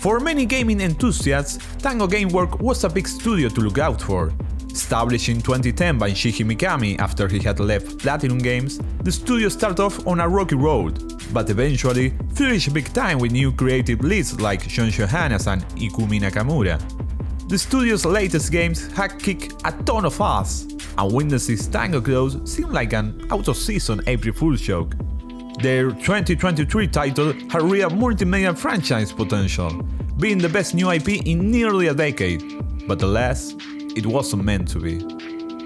For many gaming enthusiasts, Tango Gameworks was a big studio to look out for. Established in 2010 by Shigeru Mikami after he had left Platinum Games, the studio started off on a rocky road, but eventually flourished big time with new creative leads like Shonshu Hanas and Ikumi Nakamura. The studio's latest games had kicked a ton of ass, and witnessing Tango close seemed like an out-of-season April Fool's joke. Their 2023 title had real multimedia franchise potential, being the best new IP in nearly a decade, but alas, it wasn't meant to be.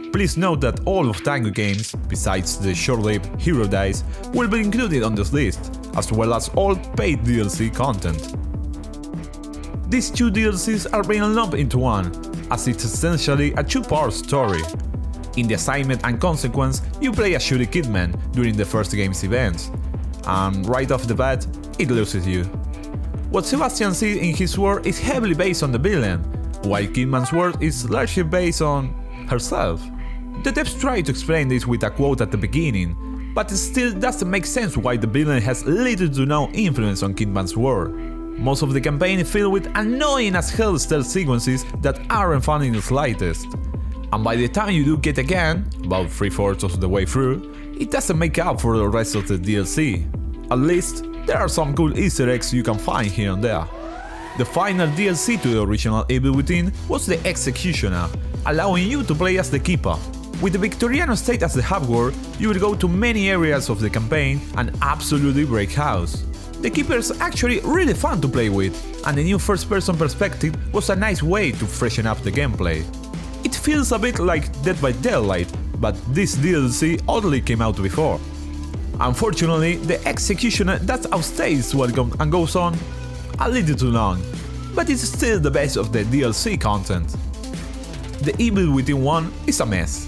Please note that all of Tango games, besides the short-lived Hero Dice, will be included on this list, as well as all paid DLC content. These two DLCs are being lumped into one, as it's essentially a two-part story. In the assignment and consequence, you play as Shuri Kidman during the first game's events, and right off the bat, it loses you. What Sebastian sees in his world is heavily based on the villain, while Kidman's world is largely based on herself. The devs try to explain this with a quote at the beginning, but it still doesn't make sense why the villain has little to no influence on Kidman's world. Most of the campaign is filled with annoying as hell stealth sequences that aren't fun in the slightest. And by the time you do get a gun, about 3/4 of the way through, it doesn't make up for the rest of the DLC. At least, there are some cool Easter eggs you can find here and there. The final DLC to the original Evil Within was the Executioner, allowing you to play as the Keeper. With the Victoriano state as the hub-world, you will go to many areas of the campaign and absolutely break house. The Keeper is actually really fun to play with, and the new first-person perspective was a nice way to freshen up the gameplay. It feels a bit like Dead by Daylight, but this DLC oddly came out before. Unfortunately, the Executioner that outstays welcome and goes on a little too long, but it's still the best of the DLC content. The Evil Within 1 is a mess,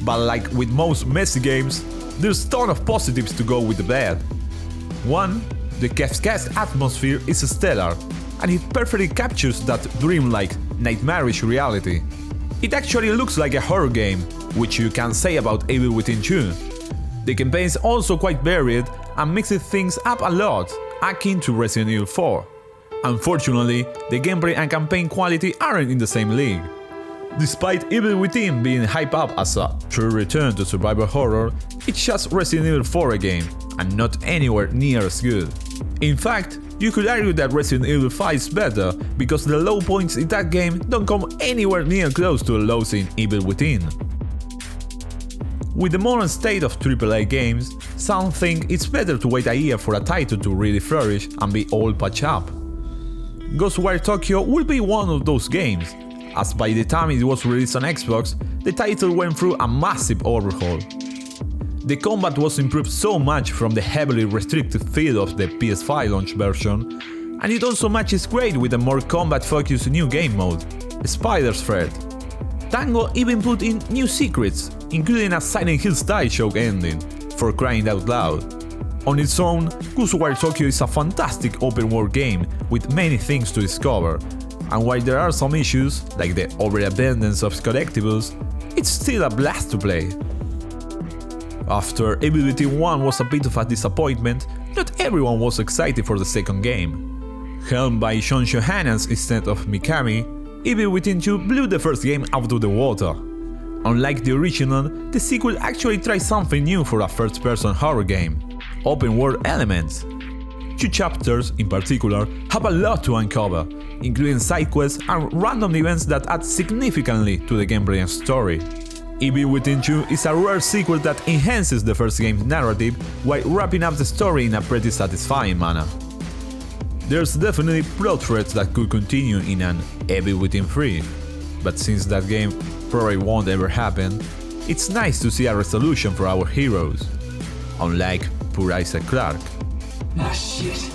but like with most messy games, there's a ton of positives to go with the bad. 1. The Kafkaesque atmosphere is stellar, and it perfectly captures that dreamlike, nightmarish reality. It actually looks like a horror game, which you can say about Evil Within 2. The campaign is also quite varied and mixes things up a lot, akin to Resident Evil 4. Unfortunately, the gameplay and campaign quality aren't in the same league. Despite Evil Within being hyped up as a true return to survival horror, it's just Resident Evil 4 again, and not anywhere near as good. In fact, you could argue that Resident Evil 5 is better, because the low points in that game don't come anywhere near close to the lows in Evil Within. With the modern state of AAA games, some think it's better to wait a year for a title to really flourish and be all patched up. Ghostwire Tokyo will be one of those games, as by the time it was released on Xbox, the title went through a massive overhaul. The combat was improved so much from the heavily restricted feel of the PS5 launch version, and it also matches great with a more combat-focused new game mode, Spider's Thread. Tango even put in new secrets, including a Silent Hill style choke ending, for crying out loud. On its own, Ghostwire Tokyo is a fantastic open-world game with many things to discover, and while there are some issues, like the overabundance of collectibles, it's still a blast to play. After Evil Within 1 was a bit of a disappointment, not everyone was excited for the second game. Helmed by Shonshu Hanas instead of Mikami, Evil Within 2 blew the first game out of the water. Unlike the original, the sequel actually tries something new for a first-person horror game: open-world elements. 2 chapters, in particular, have a lot to uncover, including side quests and random events that add significantly to the gameplay and story. Evil Within 2 is a rare sequel that enhances the first game's narrative while wrapping up the story in a pretty satisfying manner. There's definitely plot threads that could continue in an Evil Within 3, but since that game probably won't ever happen, it's nice to see a resolution for our heroes, unlike poor Isaac Clarke. Ah, shit.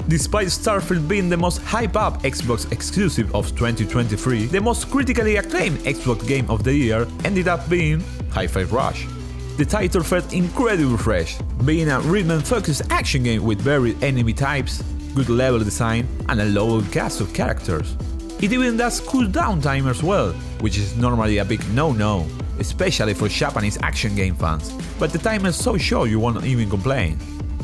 Despite Starfield being the most hyped-up Xbox exclusive of 2023, the most critically acclaimed Xbox game of the year ended up being Hi-Fi Rush. The title felt incredibly fresh, being a rhythm-focused action game with varied enemy types, good level design, and a loaded cast of characters. It even does cooldown time as well, which is normally a big no-no, especially for Japanese action game fans, but the time is so short you won't even complain.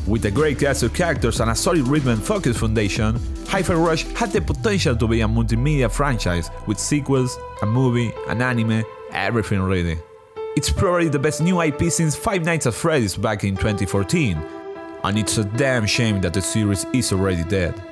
With a great cast of characters and a solid rhythm and focus foundation, Hi-Fi Rush had the potential to be a multimedia franchise with sequels, a movie, an anime, everything really. It's probably the best new IP since Five Nights at Freddy's back in 2014, and it's a damn shame that the series is already dead.